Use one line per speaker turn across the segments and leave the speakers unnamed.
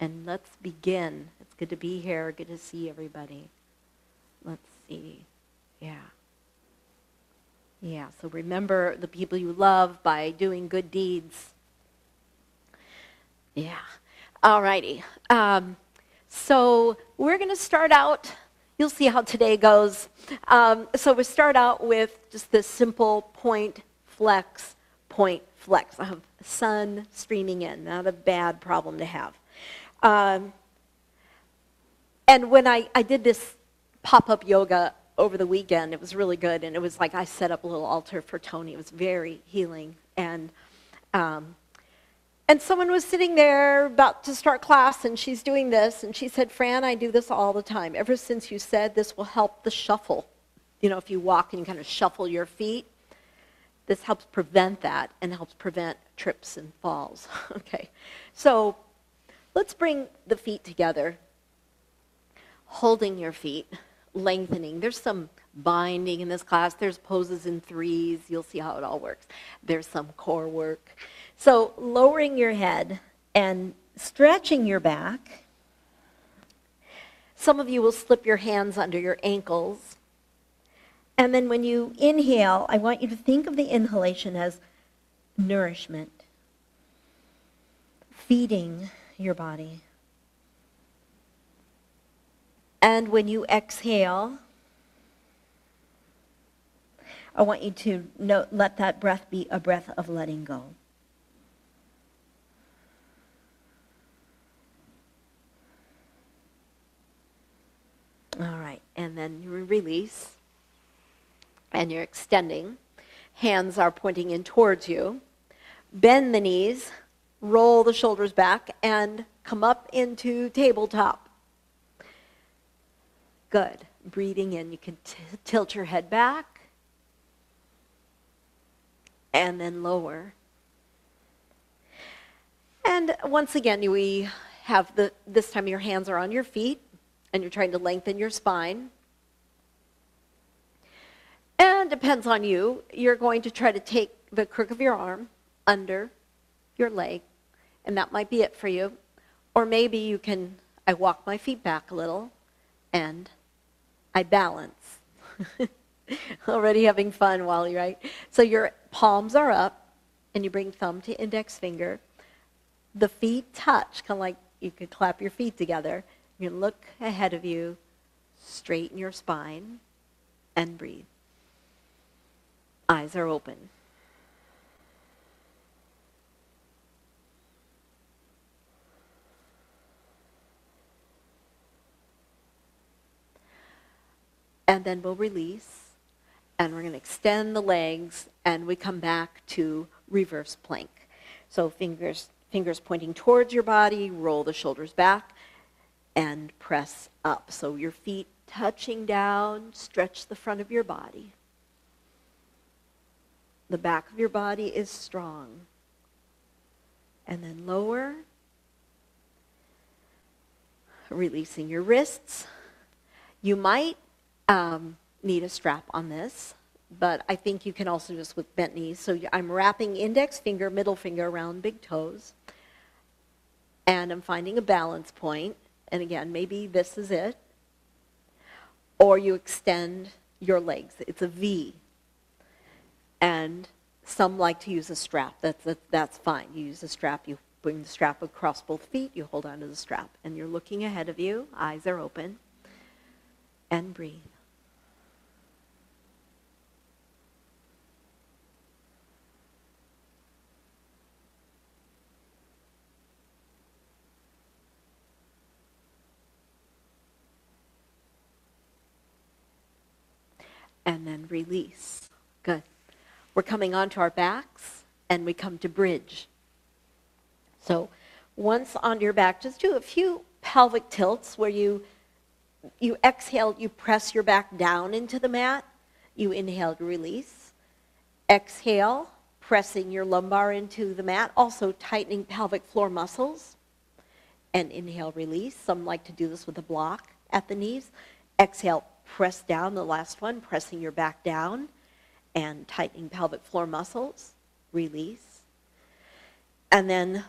And let's begin. It's good to be here. Good to see everybody. Let's see. Yeah, so remember the people you love by doing good deeds. Yeah. All righty. So we're going to start out, you'll see how today goes. So we start out with just this simple point, flex. I have sun streaming in, not a bad problem to have. And when I did this pop-up yoga over the weekend, it was really good, and it was like I set up a little altar for Tony. It was very healing. And someone was sitting there about to start class, and she's doing this, and she said, Fran, I do this all the time. Ever since you said this will help the shuffle. You know, if you walk and you kind of shuffle your feet, this helps prevent that and helps prevent trips and falls. Okay, so let's bring the feet together, holding your feet, lengthening. There's some binding in this class. There's poses in threes. You'll see how it all works. There's some core work. So lowering your head and stretching your back. Some of you will slip your hands under your ankles. And then when you inhale, I want you to think of the inhalation as nourishment, feeding your body. And when you exhale, I want you to let that breath be a breath of letting go. All right, and then you release, and you're extending. Hands are pointing in towards you. Bend the knees, roll the shoulders back, and come up into tabletop. Good. Breathing in, you can tilt your head back, and then lower. And once again, we have this time your hands are on your feet, and you're trying to lengthen your spine. And depends on you. You're going to try to take the crook of your arm under your leg, and that might be it for you. Or maybe I walk my feet back a little, and I balance. Already having fun while you're right. So your palms are up, and you bring thumb to index finger. The feet touch, kind of like you could clap your feet together. You look ahead of you, straighten your spine, and breathe. Eyes are open. And then we'll release, and we're going to extend the legs, and we come back to reverse plank. So fingers pointing towards your body, roll the shoulders back, and press up. So your feet touching down, stretch the front of your body. The back of your body is strong. And then lower, releasing your wrists. You might need a strap on this, but I think you can also just with bent knees. So I'm wrapping index finger, middle finger around big toes, and I'm finding a balance point. And again, maybe this is it. Or you extend your legs. It's a V. And some like to use a strap. That's fine. You use a strap. You bring the strap across both feet. You hold onto the strap. And you're looking ahead of you. Eyes are open. And breathe. And then release. Good. We're coming onto our backs, and we come to bridge. So once on your back, just do a few pelvic tilts where you exhale, you press your back down into the mat. You inhale to release. Exhale, pressing your lumbar into the mat, also tightening pelvic floor muscles. And inhale, release. Some like to do this with a block at the knees. Exhale, press down, the last one, pressing your back down and tightening pelvic floor muscles. Release. And then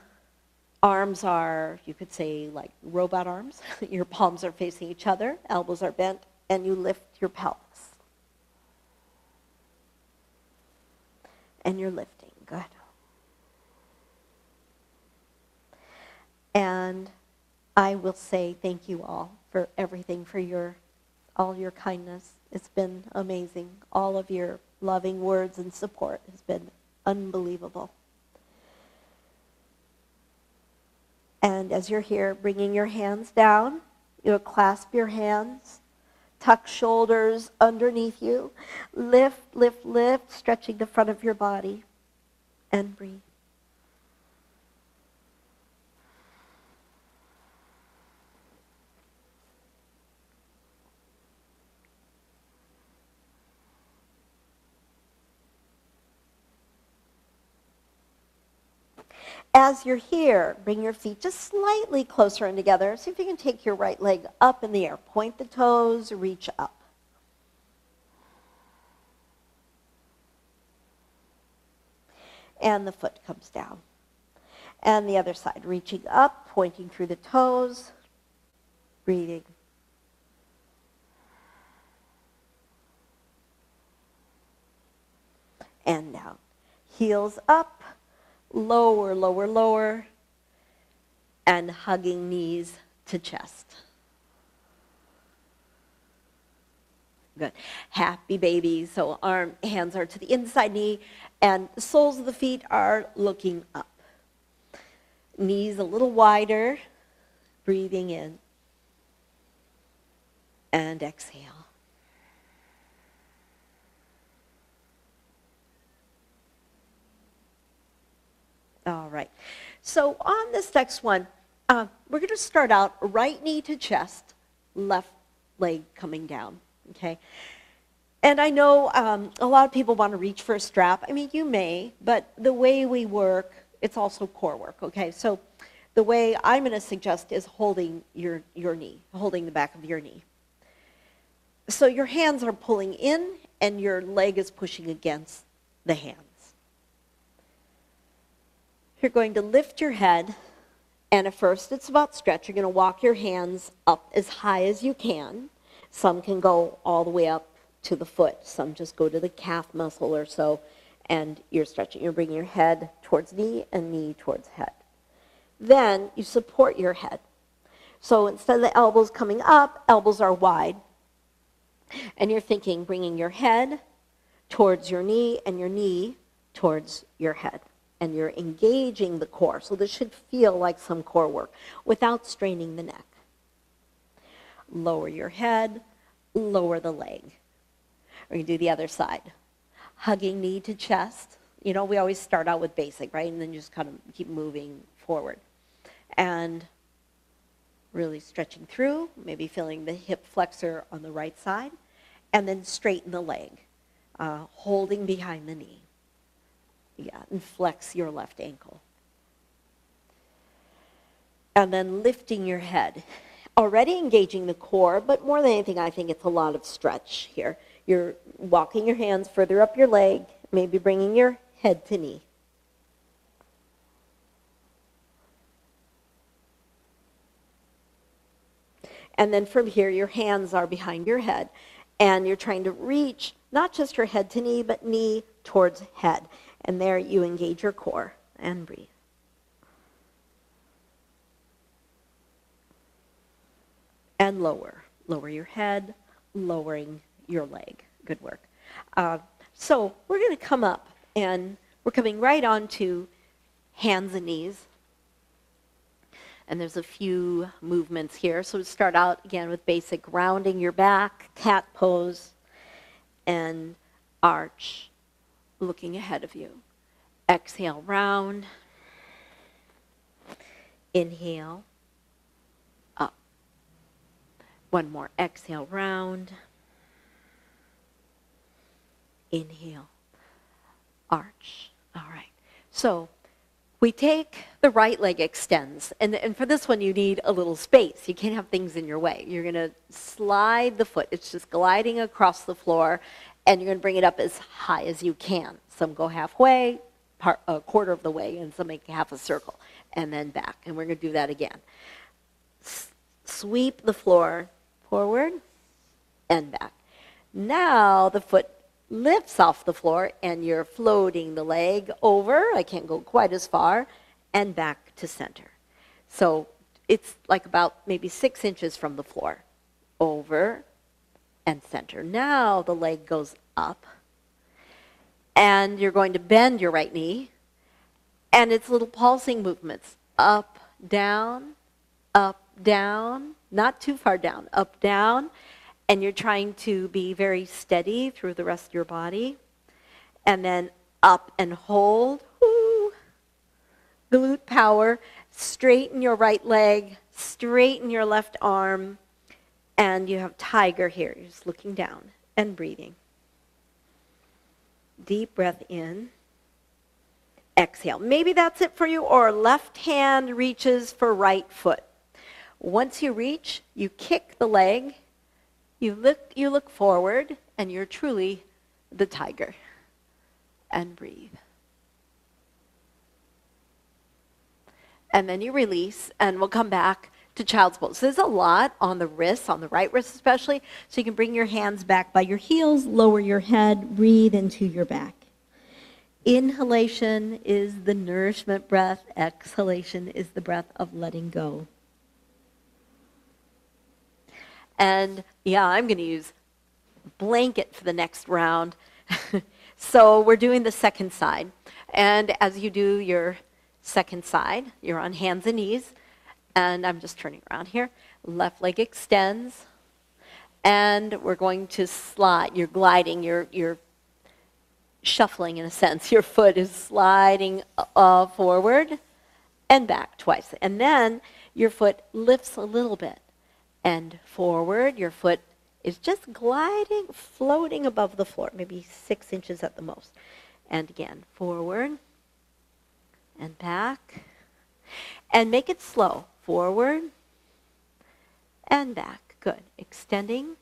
Arms are, you could say, like robot arms. Your palms are facing each other, elbows are bent, and you lift your pelvis. And you're lifting. Good. And I will say thank you all for everything, for all your kindness. It's been amazing. All of your loving words and support has been unbelievable. And as you're here, bringing your hands down, you'll clasp your hands, tuck shoulders underneath you, lift, lift, lift, stretching the front of your body, and breathe. As you're here, bring your feet just slightly closer in together. See if you can take your right leg up in the air. Point the toes, reach up. And the foot comes down. And the other side, reaching up, pointing through the toes, breathing. And down. Heels up. Lower, lower, lower, and hugging knees to chest. Good. Happy baby. So hands are to the inside knee, and the soles of the feet are looking up. Knees a little wider, breathing in, and exhale. All right. So on this next one, we're going to start out right knee to chest, left leg coming down, okay? And I know a lot of people want to reach for a strap. I mean, you may, but the way we work, it's also core work, okay? So the way I'm going to suggest is holding your knee, holding the back of your knee. So your hands are pulling in, and your leg is pushing against the hands. You're going to lift your head, and at first it's about stretch. You're going to walk your hands up as high as you can. Some can go all the way up to the foot. Some just go to the calf muscle or so, and you're stretching. You're bringing your head towards knee and knee towards head. Then you support your head. So instead of the elbows coming up, elbows are wide. And you're thinking, bringing your head towards your knee and your knee towards your head. And you're engaging the core. So this should feel like some core work without straining the neck. Lower your head, lower the leg. We're going to do the other side. Hugging knee to chest. You know, we always start out with basic, right? And then you just kind of keep moving forward. And really stretching through, maybe feeling the hip flexor on the right side. And then straighten the leg, holding behind the knee. Yeah, and flex your left ankle. And then lifting your head. Already engaging the core, but more than anything, I think it's a lot of stretch here. You're walking your hands further up your leg, maybe bringing your head to knee. And then from here, your hands are behind your head, and you're trying to reach not just your head to knee, but knee towards head. And there you engage your core and breathe. And lower. Lower your head, lowering your leg. Good work. So we're going to come up, and we're coming right on to hands and knees. And there's a few movements here. So we start out again with basic rounding your back, cat pose, and arch, looking ahead of you. Exhale, round. Inhale, up. One more. Exhale, round. Inhale, arch. All right. So we take the right leg extends. And for this one, you need a little space. You can't have things in your way. You're going to slide the foot. It's just gliding across the floor. And you're going to bring it up as high as you can. Some go halfway, a quarter of the way, and so make half a circle, and then back. And we're going to do that again. Sweep the floor forward and back. Now the foot lifts off the floor, and you're floating the leg over. I can't go quite as far, and back to center. So it's like about maybe 6 inches from the floor. Over and center. Now the leg goes up, and you're going to bend your right knee, and it's little pulsing movements. Up, down, not too far down, up, down, and you're trying to be very steady through the rest of your body. And then up and hold. Woo. Glute power. Straighten your right leg, straighten your left arm, and you have tiger here. You're just looking down and breathing. Deep breath in. Exhale. Maybe that's it for you, or left hand reaches for right foot. Once you reach, you kick the leg, you look forward, and you're truly the tiger. And breathe. And then you release, and we'll come back to child's pose. There's a lot on the wrists, on the right wrist especially, so you can bring your hands back by your heels, lower your head, breathe into your back. Inhalation is the nourishment breath. Exhalation is the breath of letting go. And yeah, I'm going to use blanket for the next round. So we're doing the second side. And as you do your second side, you're on hands and knees. And I'm just turning around here. Left leg extends. And we're going to slide. You're gliding. You're shuffling in a sense. Your foot is sliding forward and back twice. And then your foot lifts a little bit. And forward, your foot is just gliding, floating above the floor, maybe 6 inches at the most. And again, forward and back. And make it slow. Forward and back. Good. Extending.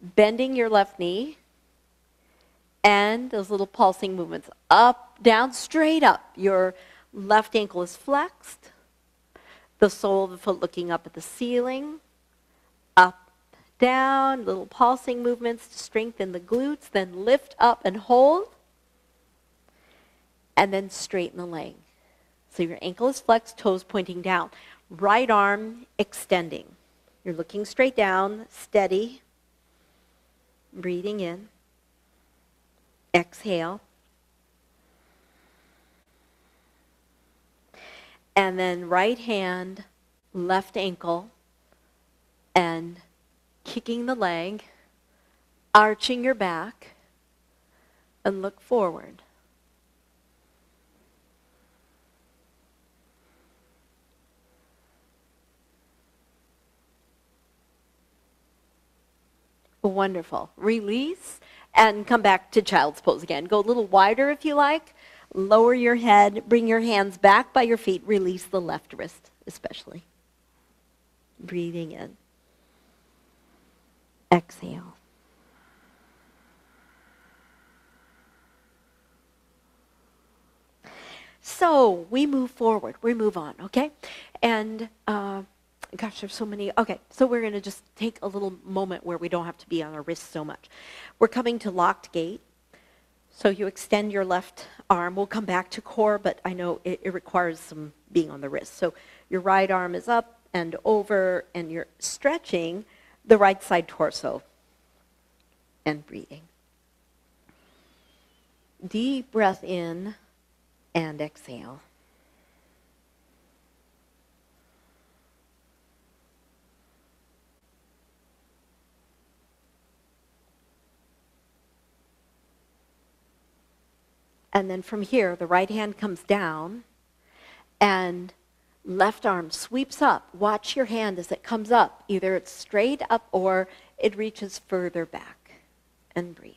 Bending your left knee. And those little pulsing movements. Up, down, straight up. Your left ankle is flexed. The sole of the foot looking up at the ceiling. Up, down, little pulsing movements to strengthen the glutes. Then lift up and hold. And then straighten the leg. So your ankle is flexed, toes pointing down. Right arm extending. You're looking straight down, steady. Breathing in. Exhale. And then right hand, left ankle, and kicking the leg, arching your back, and look forward. Wonderful. Release and come back to child's pose again. Go a little wider if you like. Lower your head. Bring your hands back by your feet. Release the left wrist especially. Breathing in. Exhale. So we move forward. We move on, okay? And gosh, there's so many. Okay, so we're going to just take a little moment where we don't have to be on our wrists so much. We're coming to locked gait. So you extend your left arm. We'll come back to core, but I know it requires some being on the wrist. So your right arm is up and over, and you're stretching the right side torso and breathing. Deep breath in and exhale. And then from here, the right hand comes down and left arm sweeps up. Watch your hand as it comes up. Either it's straight up or it reaches further back. And breathe.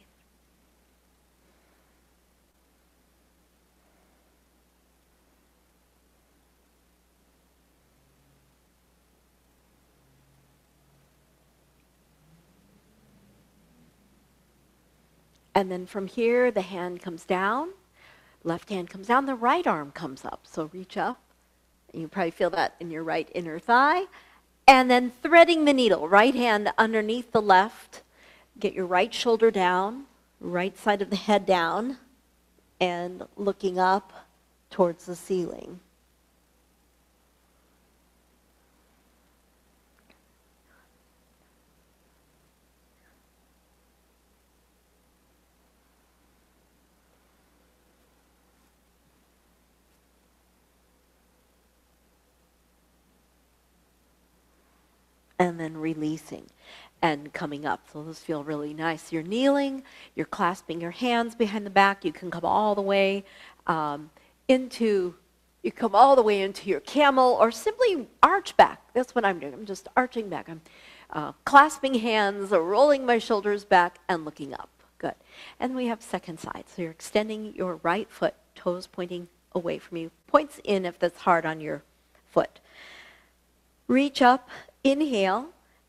And then from here, the hand comes down. Left hand comes down, the right arm comes up. So reach up. You probably feel that in your right inner thigh. And then threading the needle, right hand underneath the left. Get your right shoulder down, right side of the head down, and looking up towards the ceiling. And then releasing and coming up. So those feel really nice. You're kneeling, you're clasping your hands behind the back. You can come all the way into your camel, or simply arch back. That's what I'm doing. I'm just arching back. I'm clasping hands, rolling my shoulders back, and looking up. Good. And we have second side. So you're extending your right foot, toes pointing away from you. Points in if that's hard on your foot. Reach up. Inhale,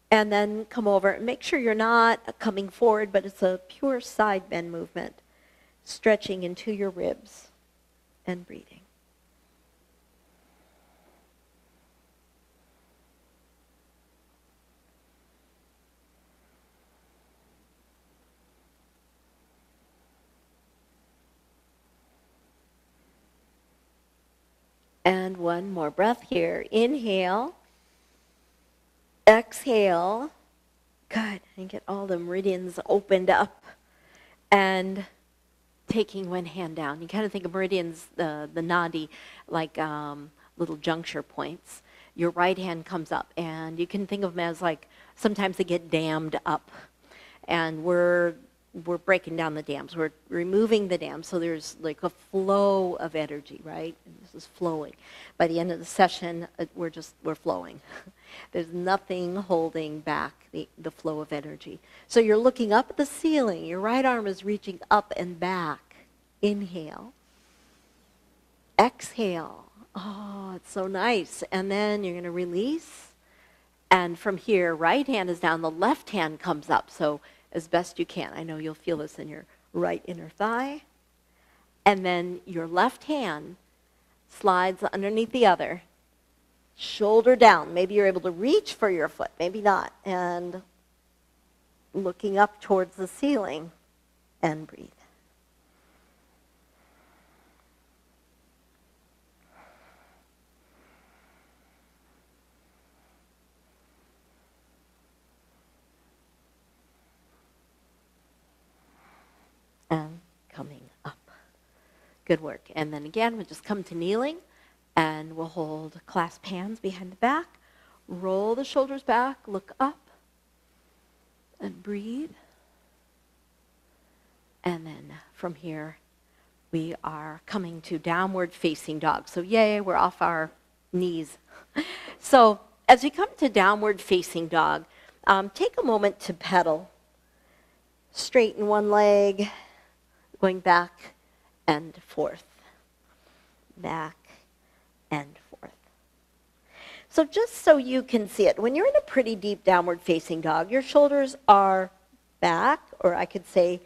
and then come over. Make sure you're not coming forward, but it's a pure side bend movement. Stretching into your ribs and breathing. And one more breath here. Inhale. Exhale. Good. And get all the meridians opened up. And taking one hand down. You kind of think of meridians, the nadi, like little juncture points. Your right hand comes up. And you can think of them as like, sometimes they get dammed up. And we're breaking down the dams. We're removing the dams. So there's like a flow of energy, right? And this is flowing. By the end of the session, we're flowing. There's nothing holding back the flow of energy. So you're looking up at the ceiling. Your right arm is reaching up and back. Inhale. Exhale. Oh, it's so nice. And then you're going to release. And from here, right hand is down. The left hand comes up. So as best you can. I know you'll feel this in your right inner thigh. And then your left hand slides underneath the other. Shoulder down. Maybe you're able to reach for your foot, maybe not. And looking up towards the ceiling and breathe. And coming up. Good work. And then again, we'll just come to kneeling. And we'll hold, clasp hands behind the back, roll the shoulders back, look up, and breathe. And then from here, we are coming to downward facing dog. So yay, we're off our knees. So as we come to downward facing dog, take a moment to pedal. Straighten one leg, going back and forth. Back and forth. So just so you can see it, when you're in a pretty deep downward facing dog, your shoulders are back, or I could say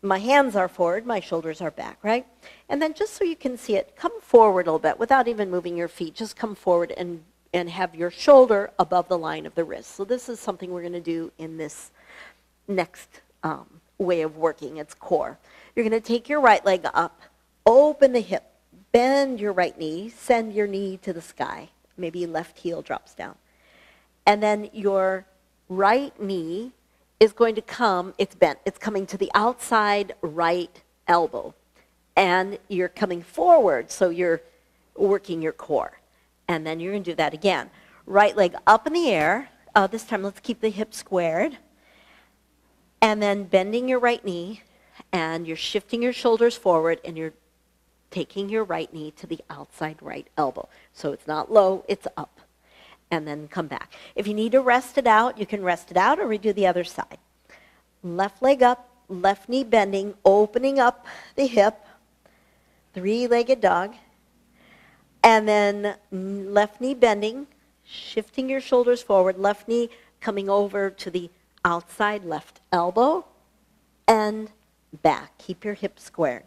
my hands are forward, my shoulders are back, right? And then just so you can see it, come forward a little bit without even moving your feet. Just come forward and have your shoulder above the line of the wrist. So this is something we're going to do in this next way of working. It's core. You're going to take your right leg up, open the hip, bend your right knee, send your knee to the sky. Maybe left heel drops down. And then your right knee is going to come, it's bent, it's coming to the outside right elbow. And you're coming forward, so you're working your core. And then you're going to do that again. Right leg up in the air. This time let's keep the hip squared. And then bending your right knee, and you're shifting your shoulders forward, and you're taking your right knee to the outside right elbow. So it's not low, it's up. And then come back. If you need to rest it out, you can rest it out or redo the other side. Left leg up, left knee bending, opening up the hip, three-legged dog. And then left knee bending, shifting your shoulders forward, left knee coming over to the outside left elbow and back. Keep your hips squared.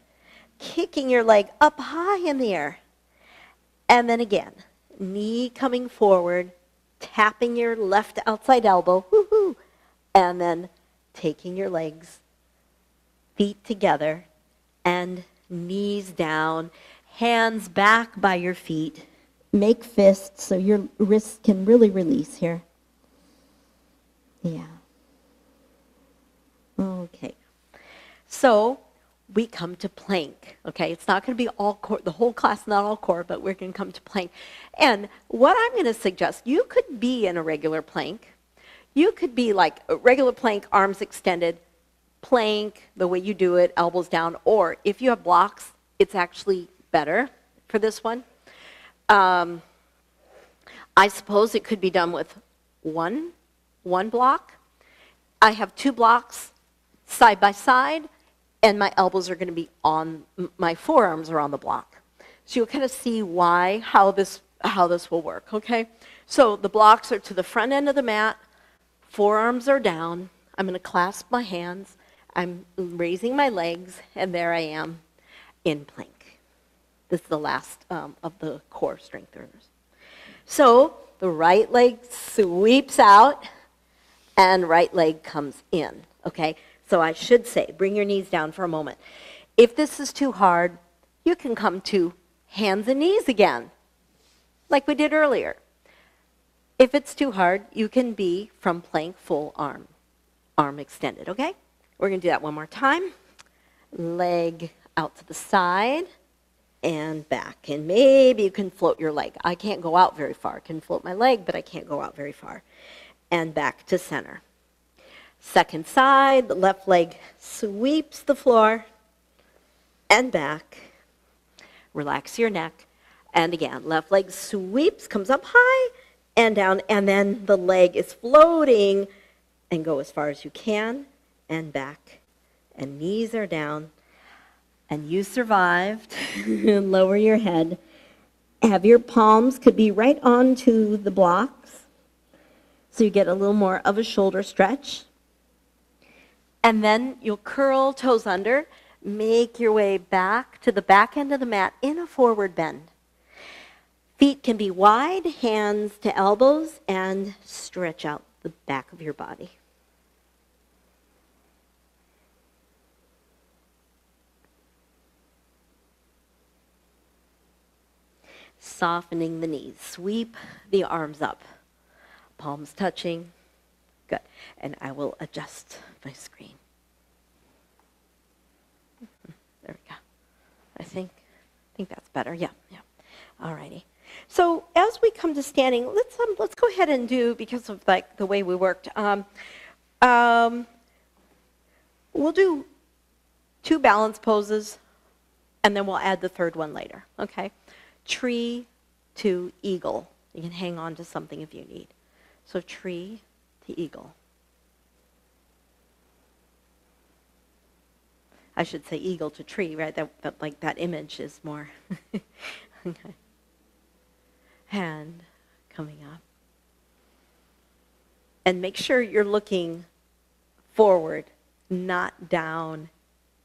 kicking your leg up high in the air. And then again, knee coming forward, tapping your left outside elbow, woohoo, and then taking your legs, feet together, and knees down, hands back by your feet. Make fists so your wrists can really release here. Yeah. Okay. So we come to plank, okay? It's not going to be all core, the whole class, not all core, but we're going to come to plank. And what I'm going to suggest, you could be in a regular plank. You could be like a regular plank, arms extended, plank, the way you do it, elbows down, or if you have blocks, it's actually better for this one. I suppose it could be done with one block. I have 2 blocks side by side, and my elbows are going to be on, my forearms are on the block. So you'll kind of see how this will work, okay? So the blocks are to the front end of the mat, forearms are down, I'm going to clasp my hands, I'm raising my legs, and there I am in plank. This is the last of the core strengtheners. So the right leg sweeps out, and right leg comes in, okay? So I should say, bring your knees down for a moment. If this is too hard, you can come to hands and knees again, like we did earlier. If it's too hard, you can be from plank full arm extended, okay? We're going to do that one more time. Leg out to the side and back. And maybe you can float your leg. I can't go out very far. I can float my leg, but I can't go out very far. And back to center. Second side, the left leg sweeps the floor and back. Relax your neck. And again, left leg sweeps, comes up high and down, and then the leg is floating, and go as far as you can and back. And knees are down, and you survived. Lower your head. Have your palms could be right onto the blocks, so you get a little more of a shoulder stretch. And then you'll curl toes under, make your way back to the back end of the mat in a forward bend. Feet can be wide, hands to elbows, and stretch out the back of your body. Softening the knees. Sweep the arms up. Palms touching. Good. And I will adjust my screen. There we go. I think that's better. Yeah. All righty. So as we come to standing, let's go ahead and do, because of like the way we worked, we'll do 2 balance poses, and then we'll add the third one later. Okay. Tree to eagle. You can hang on to something if you need. So tree to eagle. I should say eagle to tree, right? That image is more. Okay. Hand coming up. And make sure you're looking forward, not down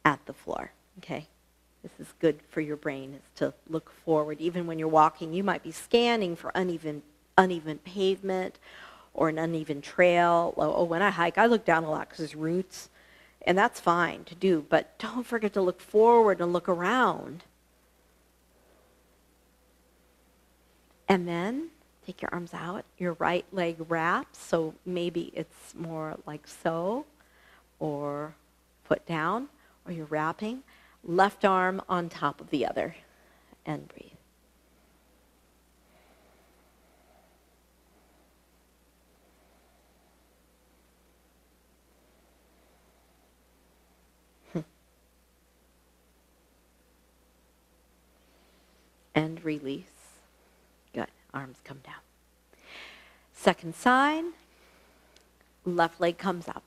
at the floor. Okay? This is good for your brain, is to look forward. Even when you're walking, you might be scanning for uneven pavement or an uneven trail. Oh, when I hike, I look down a lot because there's roots, and that's fine to do, but don't forget to look forward and look around. And then take your arms out, your right leg wraps, so maybe it's more like so, or foot down, or you're wrapping. Left arm on top of the other, and breathe. And release. Good. Arms come down. Second side. Left leg comes up.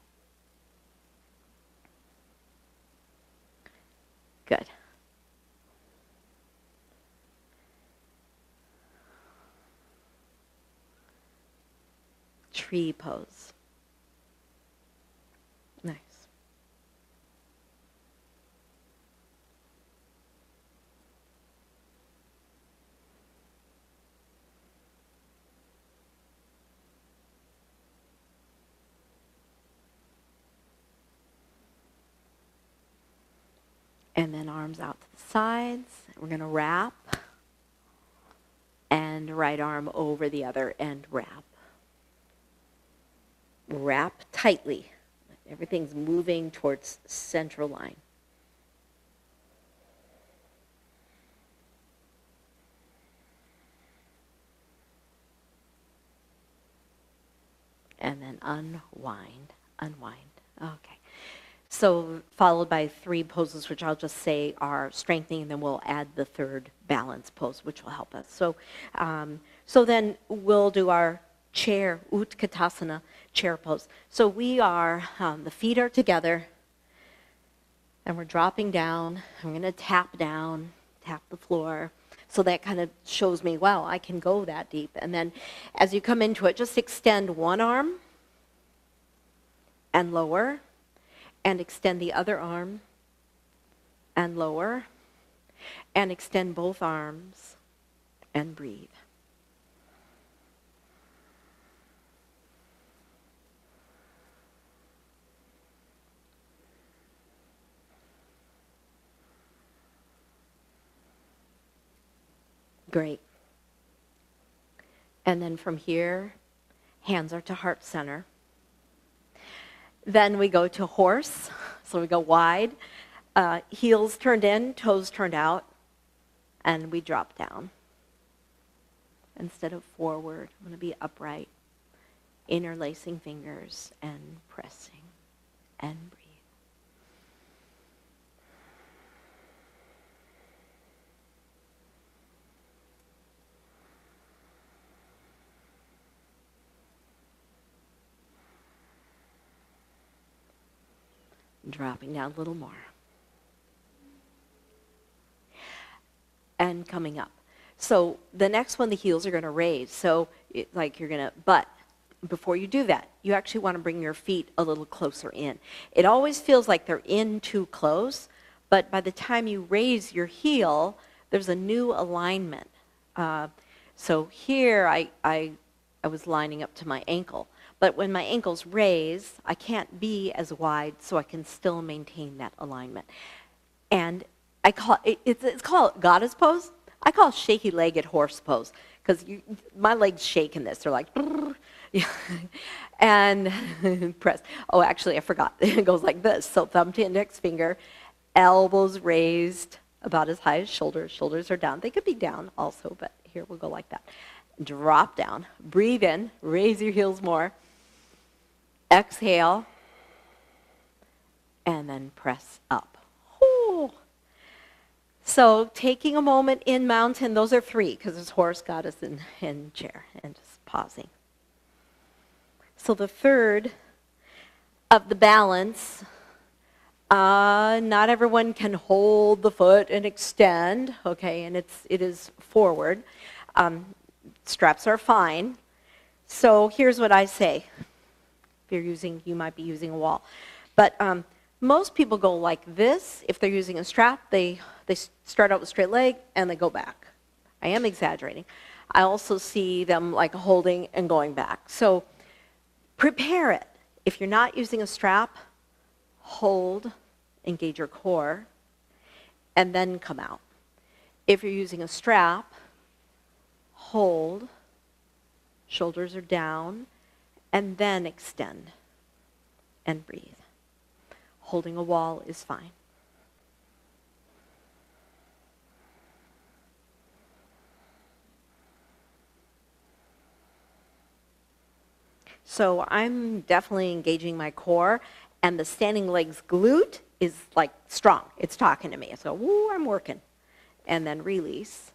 Good. Tree pose. Nice. And then arms out to the sides. We're going to wrap. And right arm over the other and wrap. Wrap tightly. Everything's moving towards central line. And then unwind, unwind. Okay. So followed by 3 poses, which I'll just say are strengthening, and then we'll add the third balance pose, which will help us. So, so then we'll do our chair, Utkatasana, chair pose. So we are, the feet are together, and we're dropping down. I'm going to tap down, tap the floor. So that kind of shows me, wow, I can go that deep. And then as you come into it, just extend one arm and lower, and extend the other arm and lower, and extend both arms and breathe. Great. And then from here, hands are to heart center. Then we go to horse. So we go wide, heels turned in, toes turned out, and we drop down. Instead of forward, I'm going to be upright, interlacing fingers and pressing and breathe. Dropping down a little more. And coming up. So the next one, the heels are going to raise. So like you're going to, but before you do that, you actually want to bring your feet a little closer in. It always feels like they're in too close, but by the time you raise your heel, there's a new alignment. So here I was lining up to my ankle. But when my ankles raise, I can't be as wide, so I can still maintain that alignment. And I call it's called goddess pose. I call it shaky-legged horse pose because my legs shake in this. They're like, and press. Oh, actually, I forgot. It goes like this. So thumb to index finger, elbows raised about as high as shoulders. Shoulders are down. They could be down also, but here we'll go like that. Drop down. Breathe in. Raise your heels more. Exhale, and then press up. Ooh. So taking a moment in mountain, those are 3, because there's horse, goddess, and chair, and just pausing. So the third of the balance, not everyone can hold the foot and extend, okay, and it is forward. Straps are fine. So here's what I say. If you might be using a wall. But most people go like this. If they're using a strap, they start out with straight leg and they go back. I am exaggerating. I also see them like holding and going back. So prepare it. If you're not using a strap, hold, engage your core, and then come out. If you're using a strap, hold, shoulders are down, and then extend and breathe. Holding a wall is fine. So I'm definitely engaging my core, and the standing legs glute is like strong. It's talking to me. So, woo, I'm working. And then release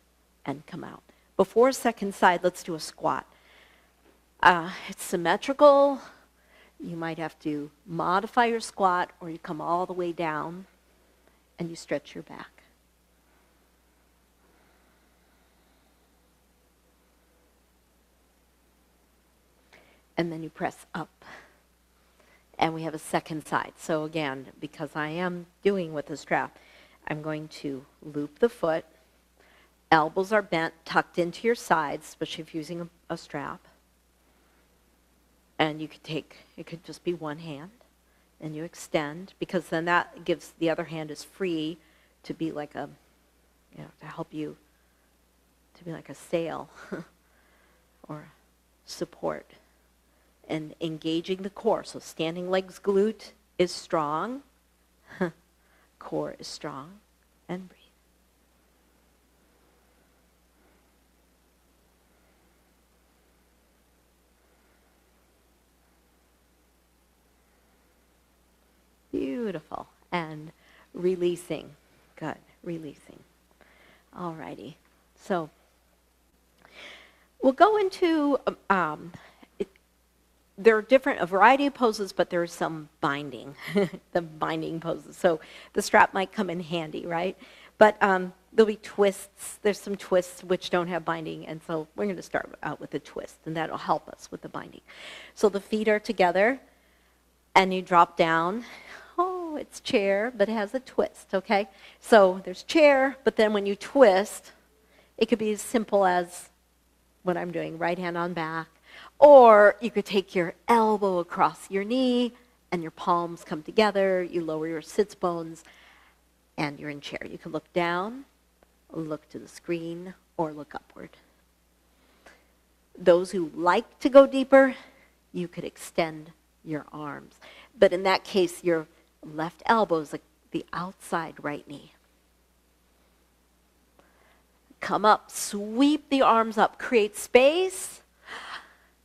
and come out. Before second side, let's do a squat. It's symmetrical. You might have to modify your squat, or you come all the way down and you stretch your back. And then you press up. And we have a second side. So again, because I am doing with the strap, I'm going to loop the foot. Elbows are bent, tucked into your sides, especially if you're using a strap. And you could it could just be one hand, and you extend, because then that gives the other hand is free to be like a, to help you to be like a sail or support. And engaging the core. So standing legs glute is strong. Core is strong. And breathe. Beautiful. And releasing. Good. Releasing. All righty. So we'll go into, there are a variety of poses, but there's some binding, the binding poses. So the strap might come in handy, right? But there'll be twists. There's some twists which don't have binding, and so we're going to start out with a twist, and that'll help us with the binding. So the feet are together, and you drop down. Oh, it's chair, but it has a twist, okay? So there's chair, but then when you twist, it could be as simple as what I'm doing, right hand on back. Or you could take your elbow across your knee and your palms come together. You lower your sits bones and you're in chair. You can look down, look to the screen, or look upward. Those who like to go deeper, you could extend your arms. But in that case, your left elbow is like the outside right knee. Come up, sweep the arms up, create space.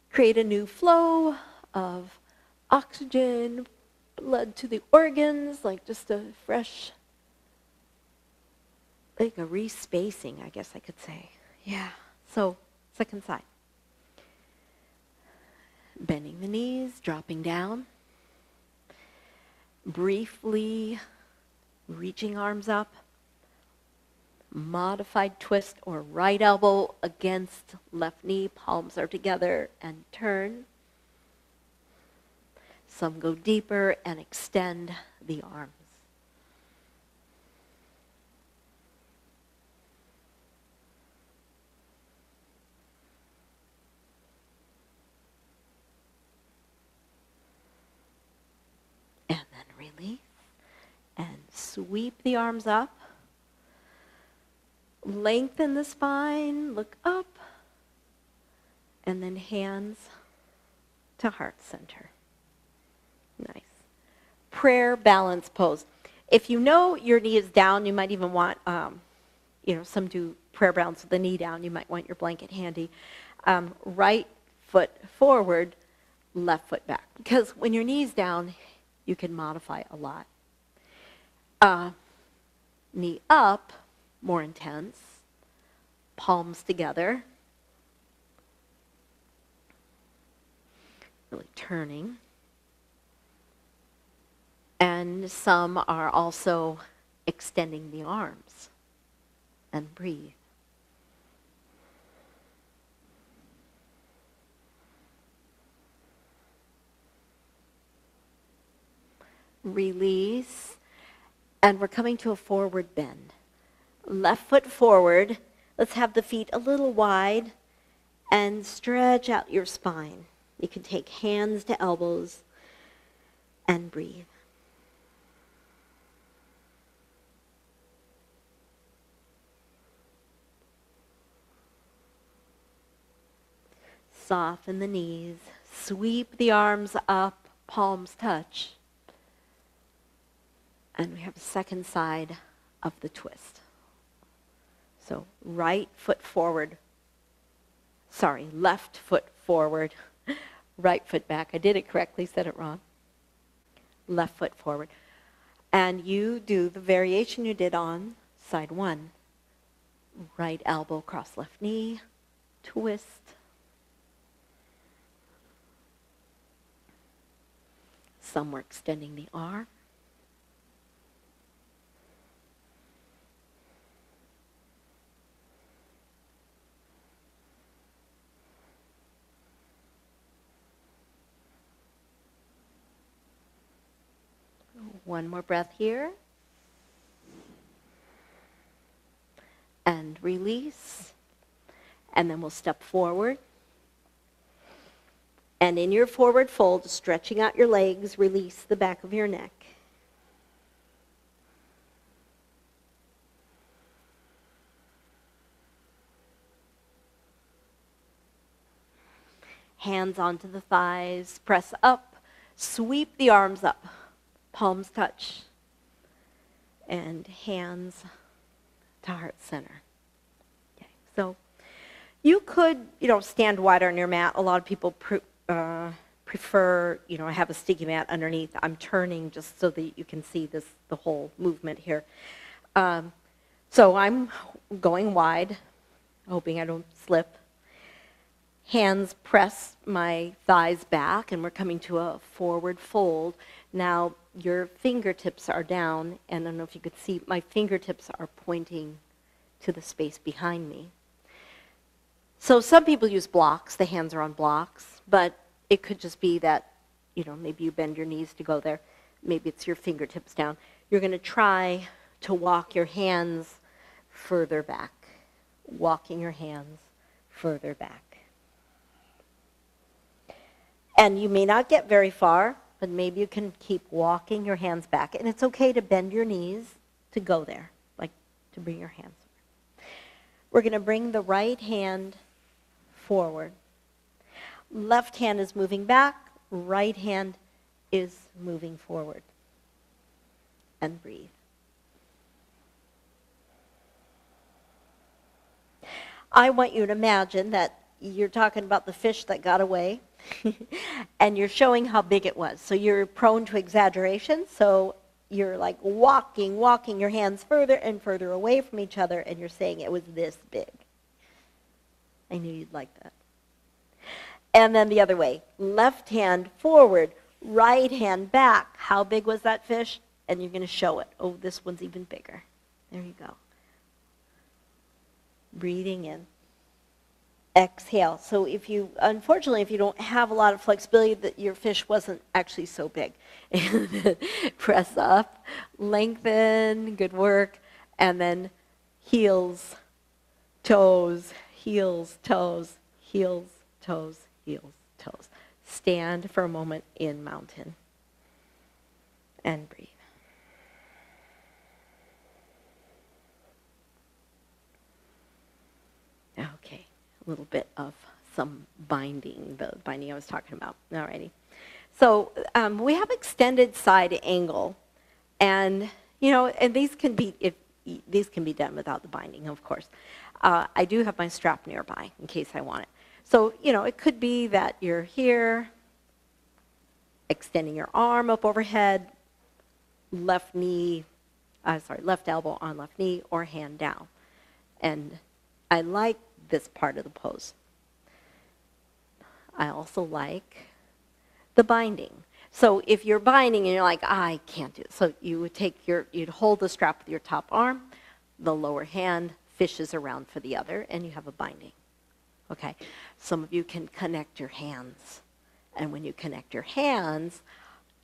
Create a new flow of oxygen, blood to the organs, like just a fresh, like a respacing, I guess I could say. Yeah. So, second side. Bending the knees, dropping down. Briefly reaching arms up. Modified twist or right elbow against left knee, palms are together, and turn. Some go deeper and extend the arms. And then release and sweep the arms up. Lengthen the spine, look up, and then hands to heart center. Nice. Prayer balance pose. If you know your knee is down, you might even want, some do prayer balance with the knee down. You might want your blanket handy. Right foot forward, left foot back. Because when your knee's down, you can modify a lot. Knee up, more intense. Palms together. Really turning. And some are also extending the arms. And breathe. Release. And we're coming to a forward bend. Left foot forward. Let's have the feet a little wide and stretch out your spine. You can take hands to elbows and breathe. Soften the knees. Sweep the arms up. Palms touch. And we have a second side of the twist. So left foot forward, right foot back. I did it correctly, said it wrong. Left foot forward. And you do the variation you did on side one. Right elbow across left knee, twist. Some were extending the arm. One more breath here. And release. And then we'll step forward. And in your forward fold, stretching out your legs, release the back of your neck. Hands onto the thighs, press up, sweep the arms up, palms touch, and hands to heart center. Okay, so you could, stand wider on your mat. A lot of people prefer, I have a sticky mat underneath. I'm turning just so that you can see the whole movement here. So I'm going wide, hoping I don't slip. Hands press my thighs back, and we're coming to a forward fold. Now, your fingertips are down, and I don't know if you could see, my fingertips are pointing to the space behind me. So some people use blocks, the hands are on blocks, but it could just be that, maybe you bend your knees to go there. Maybe it's your fingertips down. You're going to try to walk your hands further back, walking your hands further back. And you may not get very far, but maybe you can keep walking your hands back. And it's okay to bend your knees to go there, like to bring your hands. We're going to bring the right hand forward. Left hand is moving back, right hand is moving forward. And breathe. I want you to imagine that you're talking about the fish that got away. And you're showing how big it was. So you're prone to exaggeration. So you're like walking your hands further and further away from each other, and you're saying it was this big. I knew you'd like that. And then the other way. Left hand forward, right hand back. How big was that fish? And you're going to show it. Oh, this one's even bigger. There you go. Breathing in. Exhale. So unfortunately, if you don't have a lot of flexibility, that your fish wasn't actually so big. Press up, lengthen, good work, and then heels, toes, heels, toes, heels, toes, heels, toes. Stand for a moment in mountain and breathe. Okay. Little bit of some binding, the binding I was talking about. Alrighty. So we have extended side angle, and and these can be done without the binding, of course. I do have my strap nearby in case I want it. So it could be that you're here, extending your arm up overhead, left elbow on left knee, or hand down, and I like this part of the pose. I also like the binding. So if you're binding and you're like, I can't do it. So you would you'd hold the strap with your top arm, the lower hand fishes around for the other, and you have a binding. Okay? Some of you can connect your hands. And when you connect your hands,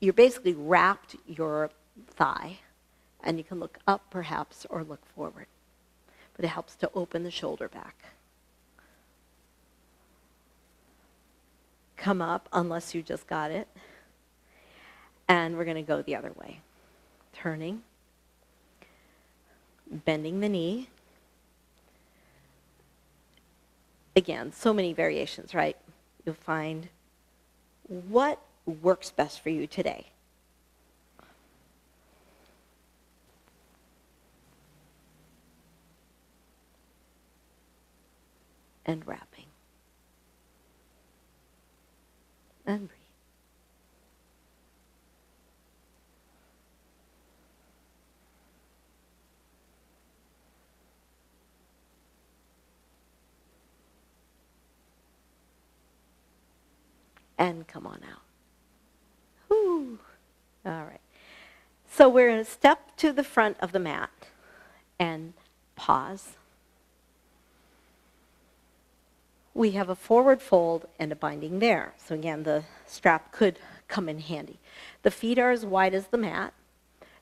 you're basically wrapped your thigh, and you can look up perhaps or look forward. But it helps to open the shoulder back. Come up unless you just got it. And we're going to go the other way. Turning. Bending the knee. Again, so many variations, right? You'll find what works best for you today. And wrapping. And breathe. And come on out. Whew. All right. So we're going to step to the front of the mat and pause. We have a forward fold and a binding there. So again, the strap could come in handy. The feet are as wide as the mat.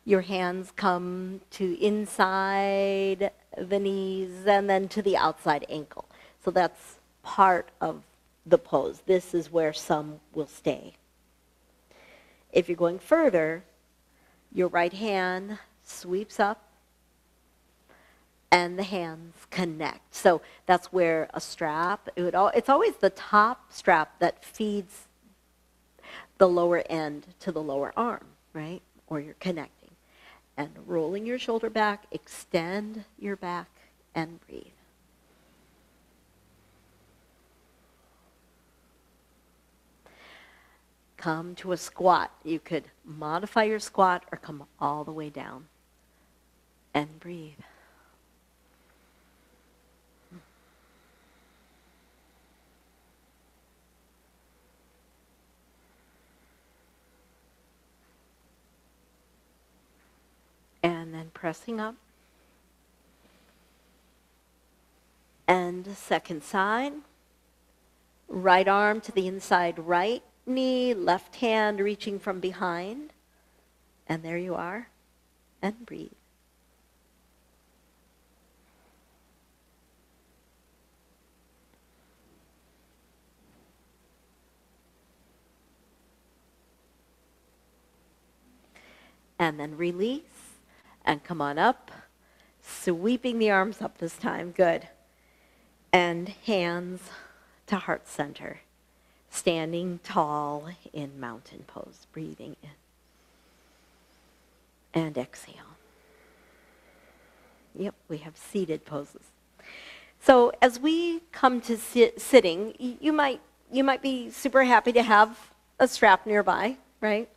Your hands come to inside the knees and then to the outside ankle. So that's part of the pose. This is where some will stay. If you're going further, your right hand sweeps up, and the hands connect. So that's where a strap, it's always the top strap that feeds the lower end to the lower arm, right? Or you're connecting. And rolling your shoulder back, extend your back, and breathe. Come to a squat. You could modify your squat or come all the way down and breathe. And then pressing up. And second side. Right arm to the inside right knee, left hand reaching from behind. And there you are. And breathe. And then release. And come on up. Sweeping the arms up this time. Good. And hands to heart center. Standing tall in mountain pose. Breathing in. And exhale. Yep, we have seated poses. So as we come to sitting, you might be super happy to have a strap nearby, right?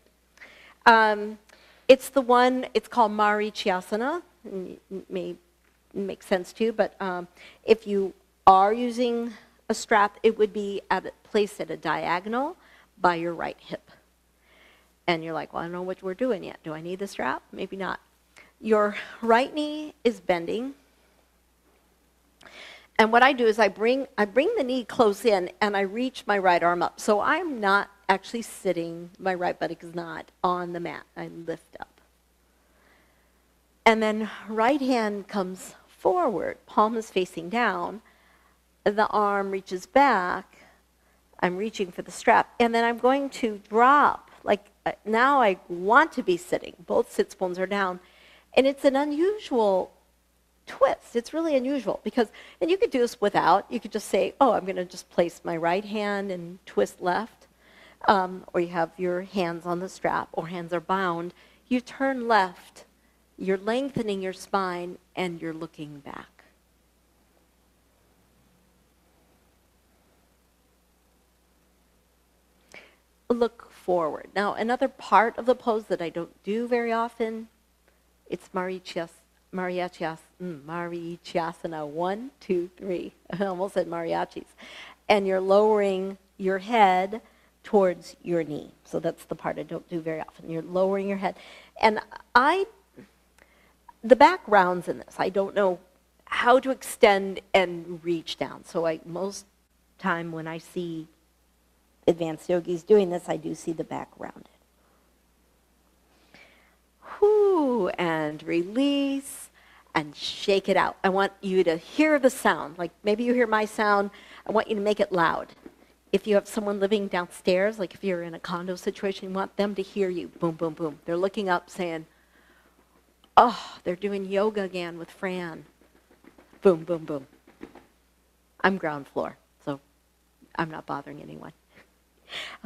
It's called Marichyasana. It may make sense to you, but if you are using a strap, it would be placed at a diagonal by your right hip. And you're like, well, I don't know what we're doing yet. Do I need the strap? Maybe not. Your right knee is bending. And what I do is I bring the knee close in and I reach my right arm up. So I'm not actually sitting, my right buttock is not on the mat. I lift up. And then right hand comes forward, palm is facing down. The arm reaches back. I'm reaching for the strap. And then I'm going to drop. Like now I want to be sitting. Both sits bones are down. And it's an unusual twist. It's really unusual because, and you could do this without. You could just say, oh, I'm going to just place my right hand and twist left. Or you have your hands on the strap or hands are bound. You turn left. You're lengthening your spine and you're looking back. Look forward. Now, another part of the pose that I don't do very often, it's Marichyasana. 1, 2, 3. I almost said mariachis. And you're lowering your head towards your knee. So that's the part I don't do very often. You're lowering your head. And the background's in this. I don't know how to extend and reach down. So most time when I see advanced yogis doing this, I do see the back rounded. Whoo, and release, and shake it out. I want you to hear the sound. Like maybe you hear my sound. I want you to make it loud. If you have someone living downstairs, like if you're in a condo situation, you want them to hear you. Boom, boom, boom. They're looking up saying, oh, they're doing yoga again with Fran. Boom, boom, boom. I'm ground floor, so I'm not bothering anyone.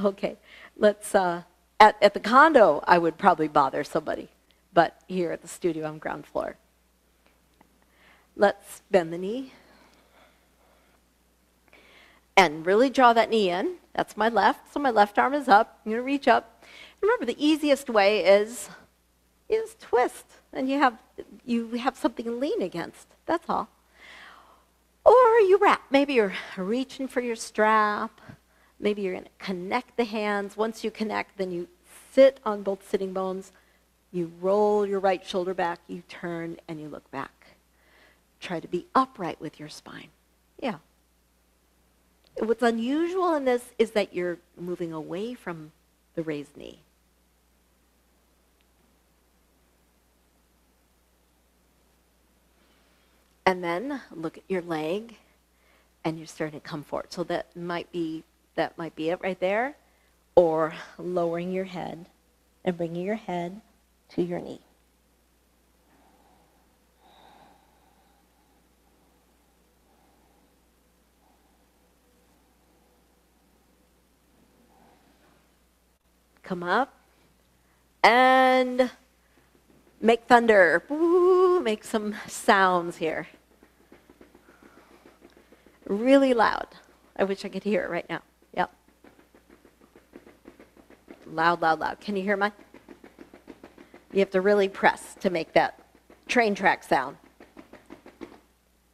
Okay, let's, at the condo, I would probably bother somebody. But here at the studio, I'm ground floor. Let's bend the knee. And really draw that knee in. That's my left, so my left arm is up. I'm going to reach up. Remember, the easiest way is twist. And you have something to lean against. That's all. Or you wrap. Maybe you're reaching for your strap. Maybe you're going to connect the hands. Once you connect, then you sit on both sitting bones. You roll your right shoulder back. You turn and you look back. Try to be upright with your spine. Yeah. What's unusual in this is that you're moving away from the raised knee. And then look at your leg and you're starting to come forward. So that might be it right there. Or lowering your head and bringing your head to your knee. Come up and make thunder. Woo, make some sounds here. Really loud. I wish I could hear it right now. Yep. Loud, loud, loud. Can you hear mine? You have to really press to make that train track sound.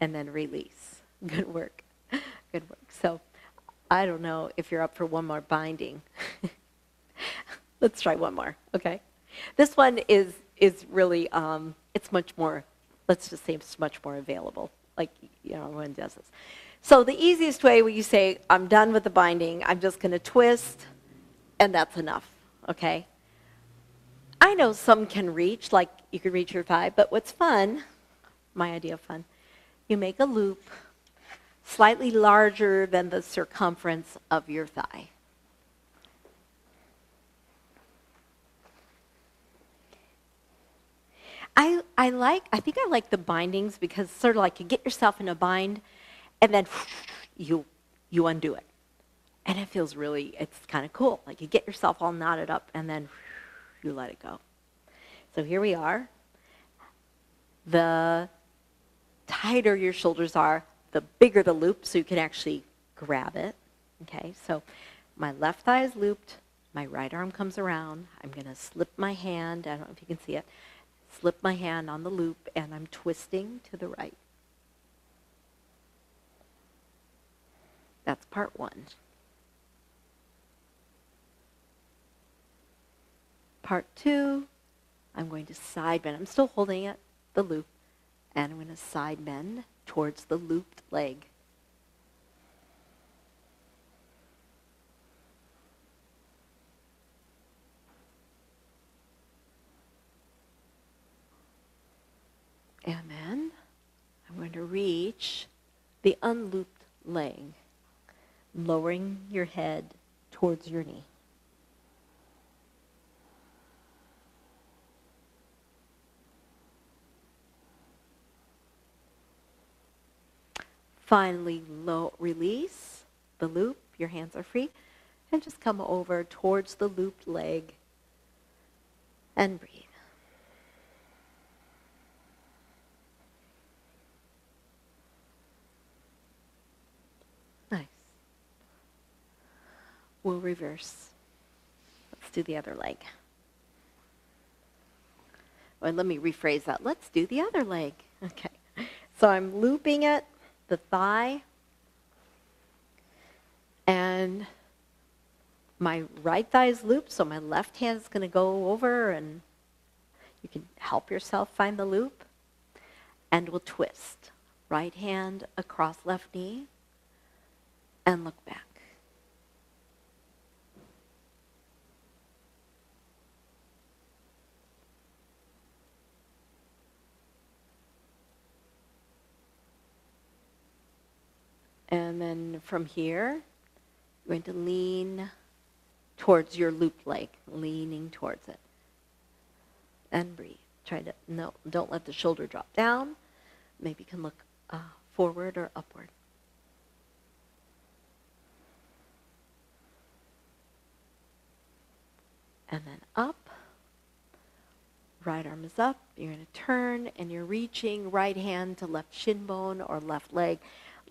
And then release. Good work. Good work. So I don't know if you're up for one more binding. Let's try one more, okay? This one is really, it's much more, let's just say it's much more available. Like, everyone does this. So the easiest way when you say, I'm done with the binding, I'm just going to twist, and that's enough, okay? I know some can reach, like you can reach your thigh, but what's fun, my idea of fun, you make a loop slightly larger than the circumference of your thigh. I think I like the bindings because sort of like you get yourself in a bind and then you undo it. And it feels really, it's kind of cool. Like you get yourself all knotted up and then you let it go. So here we are. The tighter your shoulders are, the bigger the loop so you can actually grab it. Okay, so my left thigh is looped, my right arm comes around. I'm going to slip my hand, I don't know if you can see it, slip my hand on the loop and I'm twisting to the right. That's part one. Part two, I'm going to side bend. I'm still holding it, the loop, and I'm going to side bend towards the looped leg. And then I'm going to reach the unlooped leg, lowering your head towards your knee. Finally, release the loop, your hands are free, and just come over towards the looped leg and breathe. Nice. We'll reverse. Let's do the other leg. Well, let me rephrase that. Let's do the other leg. Okay. So I'm looping it, the thigh, and my right thigh is looped, so my left hand is going to go over, and you can help yourself find the loop, and we'll twist. Right hand across left knee, and look back. And then from here, you're going to lean towards your looped leg, leaning towards it. And breathe. Don't let the shoulder drop down. Maybe you can look forward or upward. And then up. Right arm is up. You're going to turn and you're reaching right hand to left shin bone or left leg,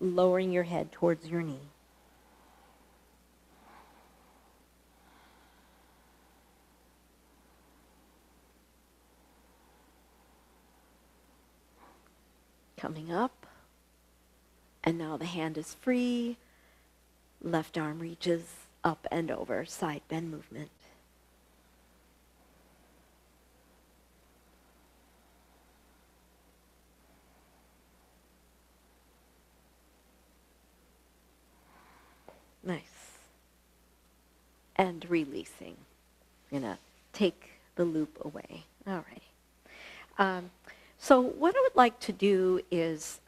lowering your head towards your knee. Coming up, and now the hand is free. Left arm reaches up and over, side bend movement. Nice. And releasing. I'm going to take the loop away. All right. So what I would like to do is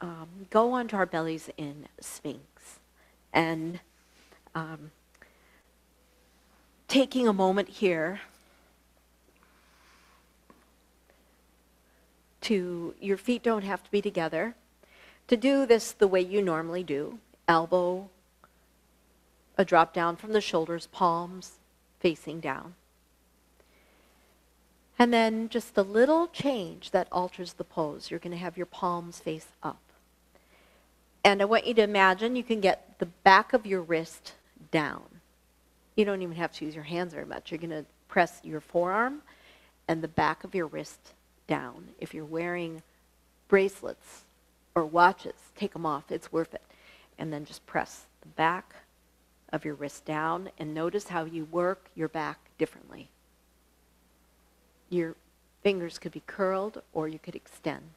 go onto our bellies in Sphinx. And taking a moment here to, your feet don't have to be together. To do this the way you normally do, elbow, a drop down from the shoulders, palms facing down. And then just a little change that alters the pose. You're going to have your palms face up. And I want you to imagine you can get the back of your wrist down. You don't even have to use your hands very much. You're going to press your forearm and the back of your wrist down. If you're wearing bracelets or watches, take them off. It's worth it. And then just press the back of your wrist down and notice how you work your back differently. Your fingers could be curled or you could extend,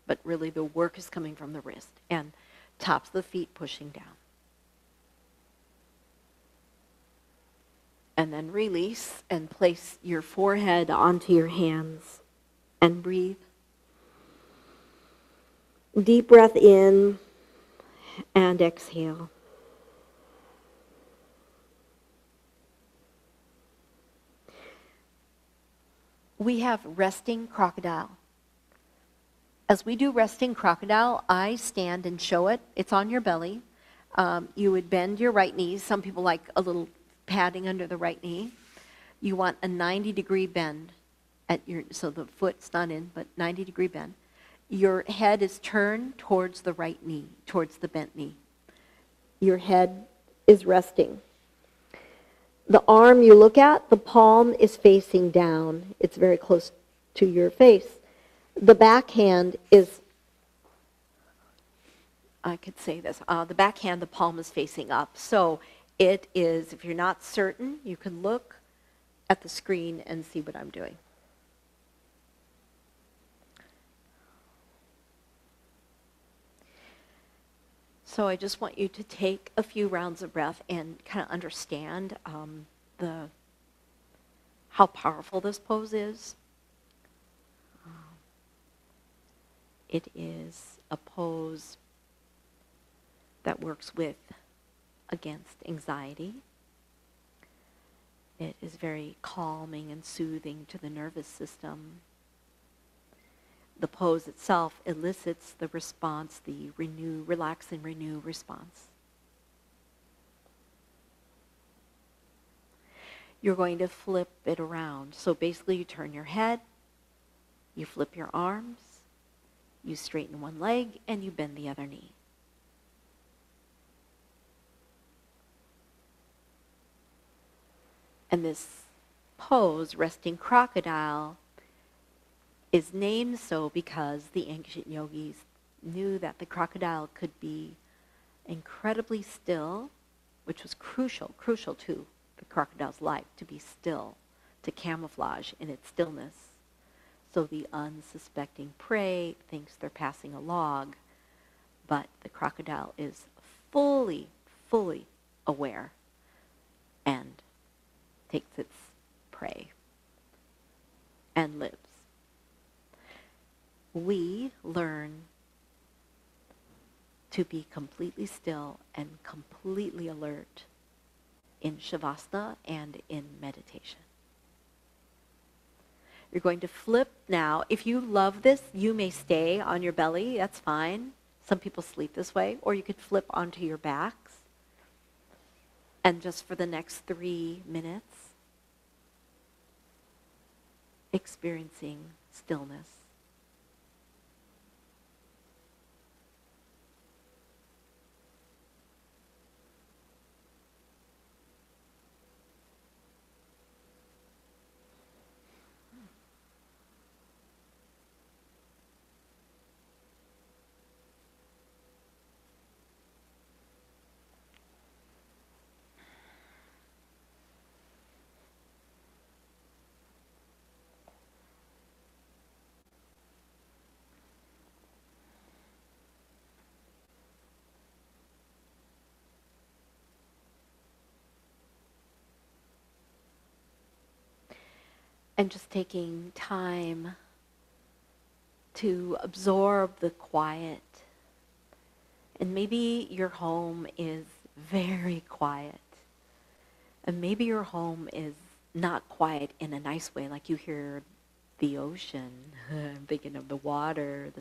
but really the work is coming from the wrist and tops of the feet pushing down. And then release and place your forehead onto your hands and breathe. Deep breath in and exhale. We have resting crocodile. As we do resting crocodile, I stand and show it. It's on your belly. You would bend your right knee. Some people like a little padding under the right knee. You want a 90-degree bend at your, so the foot's not in, but 90-degree bend. Your head is turned towards the right knee, towards the bent knee. Your head is resting. The arm you look at, the palm is facing down. It's very close to your face. The back hand is, I could say this, the back hand, the palm is facing up. So it is, if you're not certain, you can look at the screen and see what I'm doing. So I just want you to take a few rounds of breath and kind of understand how powerful this pose is. It is a pose that works against anxiety. It is very calming and soothing to the nervous system. The pose itself elicits the response, the relax and renew response. You're going to flip it around. So basically you turn your head, you flip your arms, you straighten one leg, and you bend the other knee. And this pose, resting crocodile, is named so because the ancient yogis knew that the crocodile could be incredibly still, which was crucial to the crocodile's life, to be still, to camouflage in its stillness. So the unsuspecting prey thinks they're passing a log, but the crocodile is fully aware and takes its prey and lives. We learn to be completely still and completely alert in Shavasana and in meditation. You're going to flip now. If you love this, you may stay on your belly. That's fine. Some people sleep this way. Or you could flip onto your backs. And just for the next 3 minutes, experiencing stillness. And just taking time to absorb the quiet. And maybe your home is very quiet. And maybe your home is not quiet in a nice way, like you hear the ocean. I'm thinking of the water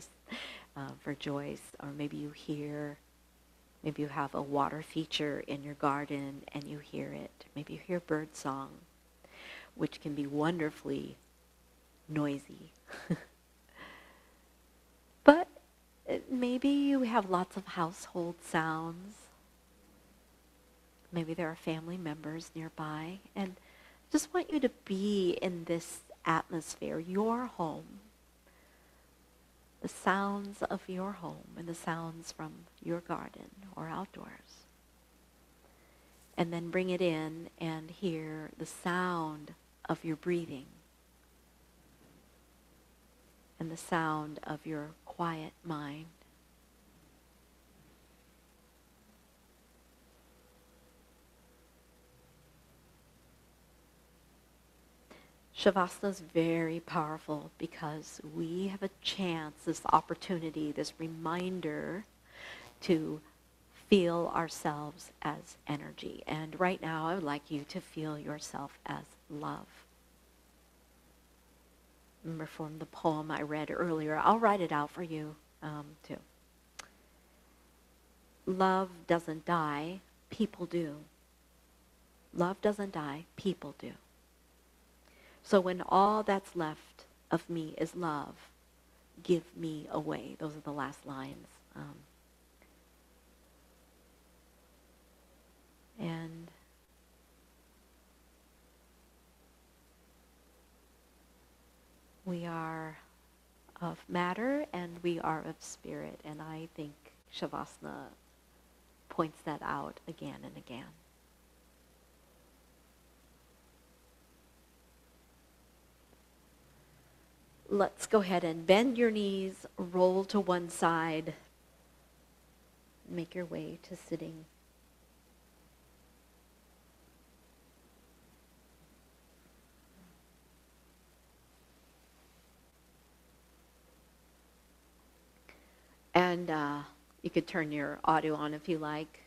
for Joyce. Or maybe you have a water feature in your garden and you hear it. Maybe you hear bird song, which can be wonderfully noisy. But maybe you have lots of household sounds. Maybe there are family members nearby. And just want you to be in this atmosphere, your home. The sounds of your home and the sounds from your garden or outdoors. And then bring it in and hear the sound of your breathing and the sound of your quiet mind. Shavasana is very powerful because we have a chance, this opportunity, this reminder to feel ourselves as energy. And right now, I would like you to feel yourself as love. Remember from the poem I read earlier, I'll write it out for you too. Love doesn't die, people do. Love doesn't die, people do. So when all that's left of me is love, give me away. Those are the last lines. And we are of matter and we are of spirit. And I think Shavasana points that out again and again. Let's go ahead and bend your knees, roll to one side, make your way to sitting. And you could turn your audio on if you like.